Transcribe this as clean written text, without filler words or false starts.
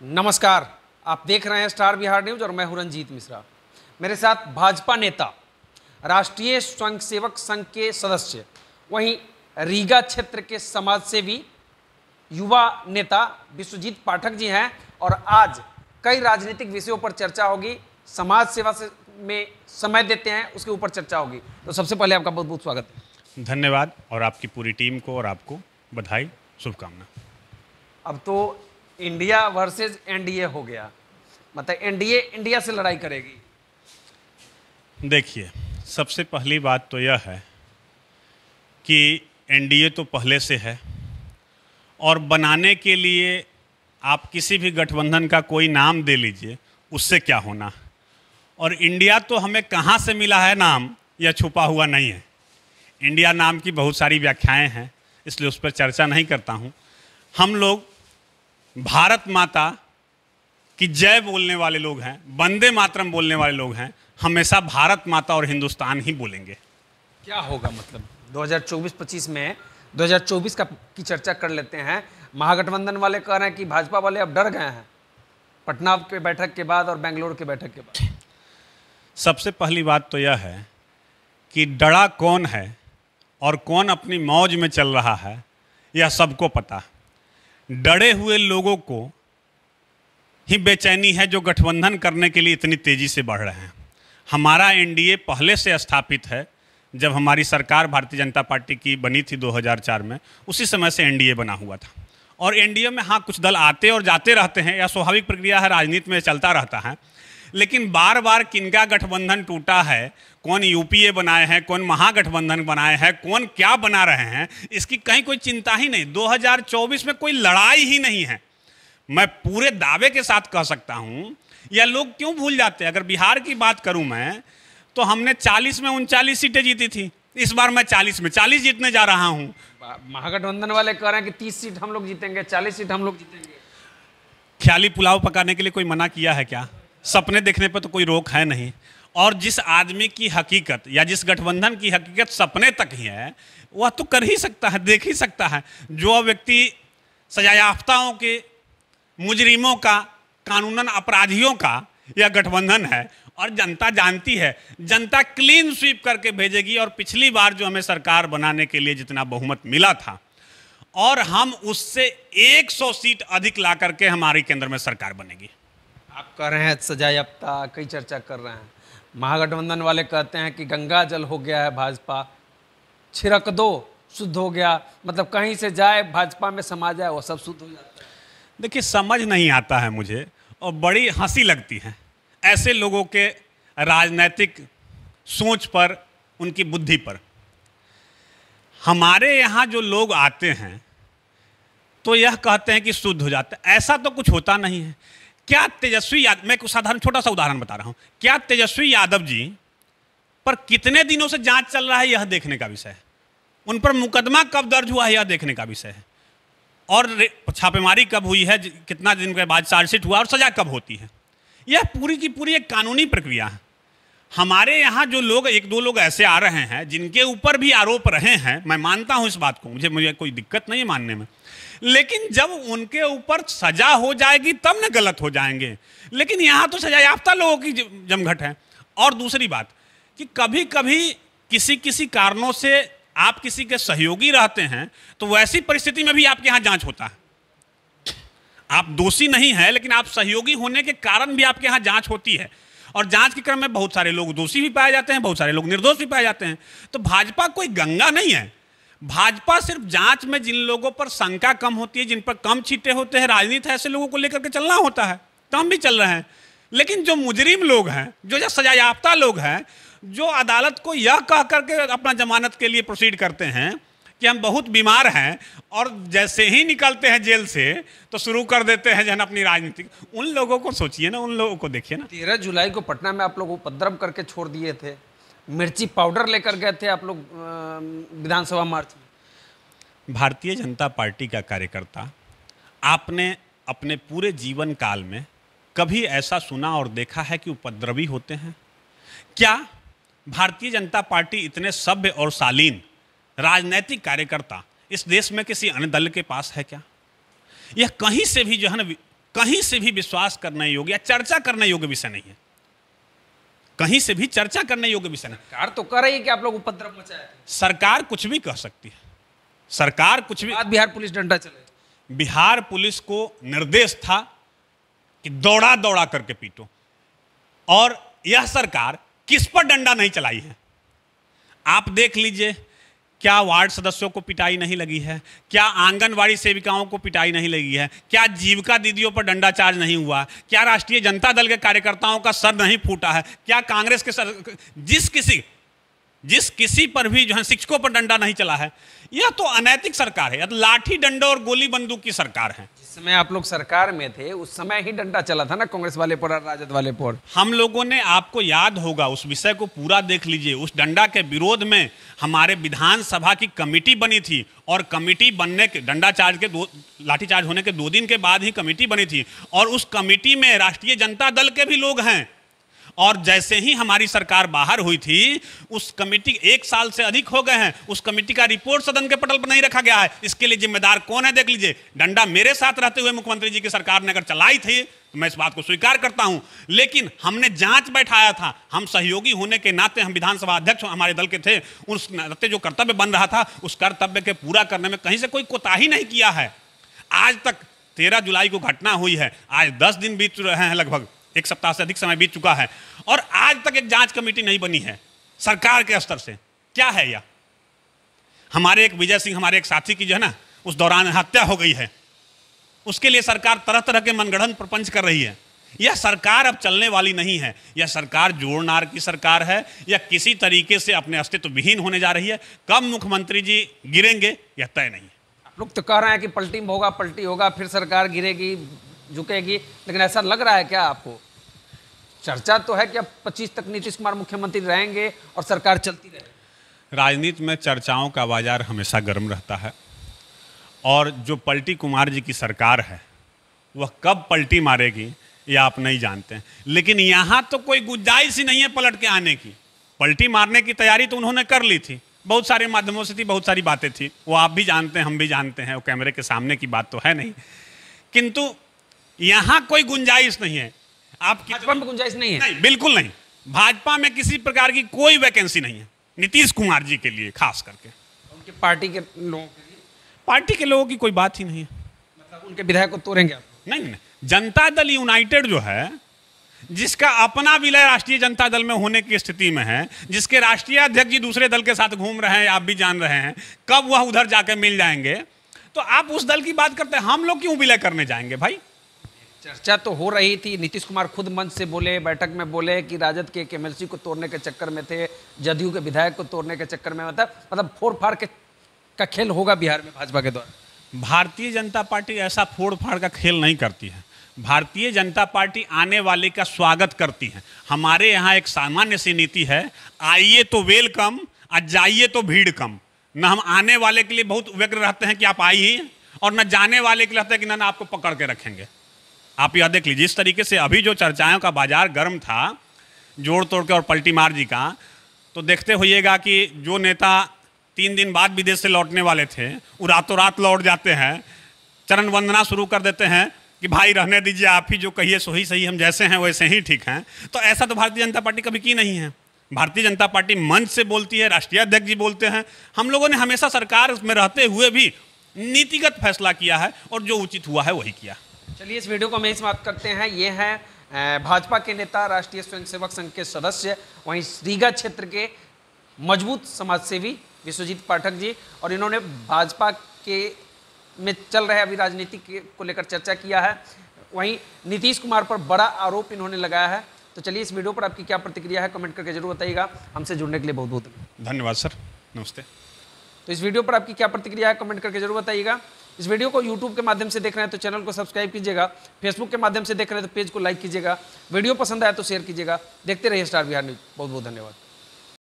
नमस्कार, आप देख रहे हैं स्टार बिहार न्यूज और मैं हूं रंजीत मिश्रा। मेरे साथ भाजपा नेता, राष्ट्रीय स्वयंसेवक संघ के सदस्य, वहीं रीगा क्षेत्र के समाज सेवी, युवा नेता विश्वजीत पाठक जी हैं और आज कई राजनीतिक विषयों पर चर्चा होगी। समाज सेवा से में समय देते हैं उसके ऊपर चर्चा होगी। तो सबसे पहले आपका बहुत बहुत स्वागत है। धन्यवाद और आपकी पूरी टीम को और आपको बधाई, शुभकामना। अब तो इंडिया वर्सेस एनडीए हो गया, मतलब एनडीए इंडिया से लड़ाई करेगी। देखिए, सबसे पहली बात तो यह है कि एनडीए तो पहले से है और बनाने के लिए आप किसी भी गठबंधन का कोई नाम दे लीजिए, उससे क्या होना। और इंडिया तो हमें कहाँ से मिला है नाम, यह छुपा हुआ नहीं है। इंडिया नाम की बहुत सारी व्याख्याएं हैं, इसलिए उस पर चर्चा नहीं करता हूँ। हम लोग भारत माता की जय बोलने वाले लोग हैं, वंदे मातरम बोलने वाले लोग हैं। हमेशा भारत माता और हिंदुस्तान ही बोलेंगे। क्या होगा मतलब 2024-25 में 2024 की चर्चा कर लेते हैं। महागठबंधन वाले कह रहे हैं कि भाजपा वाले अब डर गए हैं पटना के बैठक के बाद और बेंगलोर के बैठक के बाद। सबसे पहली बात तो यह है कि डरा कौन है और कौन अपनी मौज में चल रहा है, यह सबको पता। डरे हुए लोगों को ही बेचैनी है जो गठबंधन करने के लिए इतनी तेज़ी से बढ़ रहे हैं। हमारा एनडीए पहले से स्थापित है। जब हमारी सरकार भारतीय जनता पार्टी की बनी थी 2004 में, उसी समय से एनडीए बना हुआ था। और एनडीए में हाँ, कुछ दल आते और जाते रहते हैं, यह स्वाभाविक प्रक्रिया है, राजनीति में चलता रहता है। लेकिन बार बार किनका गठबंधन टूटा है, कौन यूपीए बनाए हैं, कौन महागठबंधन बनाए हैं, कौन क्या बना रहे हैं, इसकी कहीं कोई चिंता ही नहीं। 2024 में कोई लड़ाई ही नहीं है। मैं पूरे दावे के साथ कह सकता हूँ। यह लोग क्यों भूल जाते हैं? अगर बिहार की बात करूँ मैं, तो हमने 40 में 39 सीटें जीती थी। इस बार मैं 40 में 40 जीतने जा रहा हूँ। महागठबंधन वाले कह रहे हैं कि 30 सीट हम लोग जीतेंगे, 40 सीट हम लोग जीतेंगे। ख्याली पुलाव पकाने के लिए कोई मना किया है क्या? सपने देखने पर तो कोई रोक है नहीं। और जिस आदमी की हकीकत या जिस गठबंधन की हकीकत सपने तक ही है, वह तो कर ही सकता है, देख ही सकता है। जो व्यक्ति सजायाफ्ताओं के, मुजरिमों का, कानूनन अपराधियों का यह गठबंधन है और जनता जानती है। जनता क्लीन स्वीप करके भेजेगी। और पिछली बार जो हमें सरकार बनाने के लिए जितना बहुमत मिला था, और हम उससे 100 सीट अधिक ला करके हमारी केंद्र में सरकार बनेगी। आप कह रहे हैं सजायाफ्ता, कई चर्चा कर रहे हैं। महागठबंधन वाले कहते हैं कि गंगा जल हो गया है भाजपा, छिड़क दो शुद्ध हो गया, मतलब कहीं से जाए भाजपा में समा जाए वो सब शुद्ध हो जाता है। देखिए, समझ नहीं आता है मुझे और बड़ी हंसी लगती है ऐसे लोगों के राजनीतिक सोच पर, उनकी बुद्धि पर। हमारे यहाँ जो लोग आते हैं तो यह कहते हैं कि शुद्ध हो जाता है। ऐसा तो कुछ होता नहीं है। क्या तेजस्वी यादव, मैं साधारण छोटा सा उदाहरण बता रहा हूं, क्या तेजस्वी यादव जी पर कितने दिनों से जांच चल रहा है, यह देखने का विषय है। उन पर मुकदमा कब दर्ज हुआ है, यह देखने का विषय है। और छापेमारी कब हुई है, कितना दिन के बाद चार्जशीट हुआ और सजा कब होती है, यह पूरी की पूरी एक कानूनी प्रक्रिया है। हमारे यहाँ जो लोग, एक दो लोग ऐसे आ रहे हैं जिनके ऊपर भी आरोप रहे हैं, मैं मानता हूँ इस बात को, मुझे कोई दिक्कत नहीं है मानने में। लेकिन जब उनके ऊपर सजा हो जाएगी तब न गलत हो जाएंगे। लेकिन यहाँ तो सजा याफ्ता लोगों की जमघट है। और दूसरी बात कि कभी कभी किसी किसी कारणों से आप किसी के सहयोगी रहते हैं तो वैसी परिस्थिति में भी आपके यहाँ जांच होता है। आप दोषी नहीं है, लेकिन आप सहयोगी होने के कारण भी आपके यहाँ जांच होती है। और जांच के क्रम में बहुत सारे लोग दोषी भी पाए जाते हैं, बहुत सारे लोग निर्दोष भी पाए जाते हैं। तो भाजपा कोई गंगा नहीं है। भाजपा सिर्फ जांच में जिन लोगों पर शंका कम होती है, जिन पर कम छींटे होते हैं, राजनीति है, ऐसे लोगों को लेकर के चलना होता है। तो हम भी चल रहे हैं। लेकिन जो मुजरिम लोग हैं, जो सजायाफ्ता लोग हैं, जो अदालत को यह कह करके अपना जमानत के लिए प्रोसीड करते हैं कि हम बहुत बीमार हैं, और जैसे ही निकलते हैं जेल से तो शुरू कर देते हैं जन अपनी राजनीति। उन लोगों को सोचिए ना, उन लोगों को देखिए ना। 13 जुलाई को पटना में आप लोग उपद्रव करके छोड़ दिए थे, मिर्ची पाउडर लेकर गए थे आप लोग विधानसभा मार्च में। भारतीय जनता पार्टी का कार्यकर्ता, आपने अपने पूरे जीवन काल में कभी ऐसा सुना और देखा है कि उपद्रवी होते हैं? क्या भारतीय जनता पार्टी इतने सभ्य और शालीन राजनैतिक कार्यकर्ता इस देश में किसी अन्य दल के पास है क्या? यह कहीं से भी जो है ना कहीं से भी विश्वास करने योग्य या चर्चा करने योग्य विषय नहीं है। कहीं से भी चर्चा करने योग्य विषय नहीं। सरकार तो कर रही है कि आप लोग उपद्रव मचाए। सरकार कुछ भी कह सकती है, सरकार कुछ भी। आज बिहार पुलिस डंडा चले। बिहार पुलिस को निर्देश था कि दौड़ा दौड़ा करके पीटो, और यह सरकार किस पर डंडा नहीं चलाई है। आप देख लीजिए, क्या वार्ड सदस्यों को पिटाई नहीं लगी है, क्या आंगनवाड़ी सेविकाओं को पिटाई नहीं लगी है, क्या जीविका दीदियों पर डंडा चार्ज नहीं हुआ, क्या राष्ट्रीय जनता दल के कार्यकर्ताओं का सर नहीं फूटा है, क्या कांग्रेस के सर, जिस किसी पर भी जो है शिक्षकों पर डंडा नहीं चला है। यह तो अनैतिक सरकार है, यह तो लाठी डंडा और गोली बंदूक की सरकार है। जिस समय आप लोग सरकार में थे उस समय ही डंडा चला था ना कांग्रेस वाले पर और राजद वाले पर। हम लोगों ने, आपको याद होगा, उस विषय को पूरा देख लीजिए। उस डंडा के विरोध में हमारे विधानसभा की कमेटी बनी थी, और कमेटी बनने के, डंडा चार्ज के लाठीचार्ज होने के 2 दिन के बाद ही कमेटी बनी थी, और उस कमेटी में राष्ट्रीय जनता दल के भी लोग हैं। और जैसे ही हमारी सरकार बाहर हुई थी, उस कमेटी 1 साल से अधिक हो गए हैं, उस कमेटी का रिपोर्ट सदन के पटल पर नहीं रखा गया है। इसके लिए जिम्मेदार कौन है देख लीजिए। डंडा मेरे साथ रहते हुए मुख्यमंत्री जी की सरकार ने अगर चलाई थी तो मैं इस बात को स्वीकार करता हूं, लेकिन हमने जांच बैठाया था। हम सहयोगी होने के नाते, हम विधानसभा अध्यक्ष हमारे दल के थे, उस नाते जो कर्तव्य बन रहा था उस कर्तव्य के पूरा करने में कहीं से कोई कोताही नहीं किया है। आज तक 13 जुलाई को घटना हुई है, आज 10 दिन बीत रहे हैं, लगभग 1 सप्ताह से अधिक समय बीत चुका है, और आज तक एक जांच कमेटी नहीं बनी है सरकार के स्तर से। क्या है यह? हमारे एक विजय सिंह, हमारे एक साथी की जो है ना, उस दौरान हत्या हो गई है, उसके लिए सरकार तरह तरह के मनगढ़ंत प्रपंच कर रही है। यह सरकार अब चलने वाली नहीं है। यह सरकार जोड़नार की सरकार है, या किसी तरीके से अपने अस्तित्व विहीन होने जा रही है। कब मुख्यमंत्री जी गिरेंगे यह तय नहीं है। आप लोग तो कह रहे हैं कि पलटी होगा, फिर सरकार गिरेगी, झुकेगी, लेकिन ऐसा लग रहा है क्या आपको? चर्चा तो है कि अब 25 तक नीतीश कुमार मुख्यमंत्री रहेंगे और सरकार चलती रहेगी। राजनीति में चर्चाओं का बाजार हमेशा गर्म रहता है, और जो पलटी कुमार जी की सरकार है वह कब पलटी मारेगी ये आप नहीं जानते हैं। लेकिन यहाँ तो कोई गुंजाइश ही नहीं है पलट के आने की। पलटी मारने की तैयारी तो उन्होंने कर ली थी, बहुत सारे माध्यमों से थी, बहुत सारी बातें थी, वो आप भी जानते हैं, हम भी जानते हैं, वो कैमरे के सामने की बात तो है नहीं। किंतु यहाँ कोई गुंजाइश नहीं है। आप भाजपा में गुंजाइश नहीं है? नहीं, बिल्कुल नहीं। भाजपा में किसी प्रकार की कोई वैकेंसी नहीं है नीतीश कुमार जी के लिए, खास करके उनके पार्टी के लोगों के लिए। पार्टी के लोगों की कोई बात ही नहीं है। मतलब उनके विधायक को तोड़ेंगे आप? नहीं, जनता दल यूनाइटेड जो है, जिसका अपना विलय राष्ट्रीय जनता दल में होने की स्थिति में है, जिसके राष्ट्रीय अध्यक्ष जी दूसरे दल के साथ घूम रहे हैं, आप भी जान रहे हैं, कब वह उधर जाकर मिल जाएंगे, तो आप उस दल की बात करते हैं। हम लोग क्यों विलय करने जाएंगे भाई? चर्चा तो हो रही थी, नीतीश कुमार खुद मंच से बोले, बैठक में बोले कि राजद के एक एमएलसी को तोड़ने के चक्कर में थे, जदयू के विधायक को तोड़ने के चक्कर में, मतलब फोड़ फाड़ के का खेल होगा बिहार में भाजपा के द्वारा। भारतीय जनता पार्टी ऐसा फोड़ फाड़ का खेल नहीं करती है। भारतीय जनता पार्टी आने वाले का स्वागत करती है। हमारे यहाँ एक सामान्य सी नीति है, आइए तो वेलकम और जाइए तो भीड़ कम। न हम आने वाले के लिए बहुत व्यग्र रहते हैं कि आप आइए, और न जाने वाले के लिए रहते हैं कि ना आपको पकड़ के रखेंगे। आप यह देख लीजिए, इस तरीके से अभी जो चर्चाओं का बाजार गर्म था जोड़ तोड़ के और पलटी मार जी का, तो देखते होइएगा कि जो नेता 3 दिन बाद विदेश से लौटने वाले थे वो रातों रात लौट जाते हैं, चरण वंदना शुरू कर देते हैं कि भाई रहने दीजिए, आप ही जो कहिए सो ही सही, हम जैसे हैं वैसे ही ठीक हैं। तो ऐसा तो भारतीय जनता पार्टी कभी की नहीं है। भारतीय जनता पार्टी मंच से बोलती है, राष्ट्रीय अध्यक्ष जी बोलते हैं। हम लोगों ने हमेशा सरकार में रहते हुए भी नीतिगत फैसला किया है, और जो उचित हुआ है वही किया। चलिए इस वीडियो को हम यही समाप्त करते हैं। ये हैं भाजपा के नेता, राष्ट्रीय स्वयंसेवक संघ के सदस्य, वहीं रीगा क्षेत्र के मजबूत समाजसेवी विश्वजीत पाठक जी, और इन्होंने भाजपा के में चल रहे अभी राजनीति को लेकर चर्चा किया है। वहीं नीतीश कुमार पर बड़ा आरोप इन्होंने लगाया है। तो चलिए इस वीडियो पर आपकी क्या प्रतिक्रिया है कमेंट करके जरूर बताइएगा। हमसे जुड़ने के लिए बहुत बहुत धन्यवाद सर, नमस्ते। तो इस वीडियो पर आपकी क्या प्रतिक्रिया है कमेंट करके जरूर बताइएगा। इस वीडियो को YouTube के माध्यम से देख रहे हैं तो चैनल को सब्सक्राइब कीजिएगा, फेसबुक के माध्यम से देख रहे हैं तो पेज को लाइक कीजिएगा, वीडियो पसंद आया तो शेयर कीजिएगा। देखते रहिए स्टार बिहार न्यूज। बहुत बहुत धन्यवाद।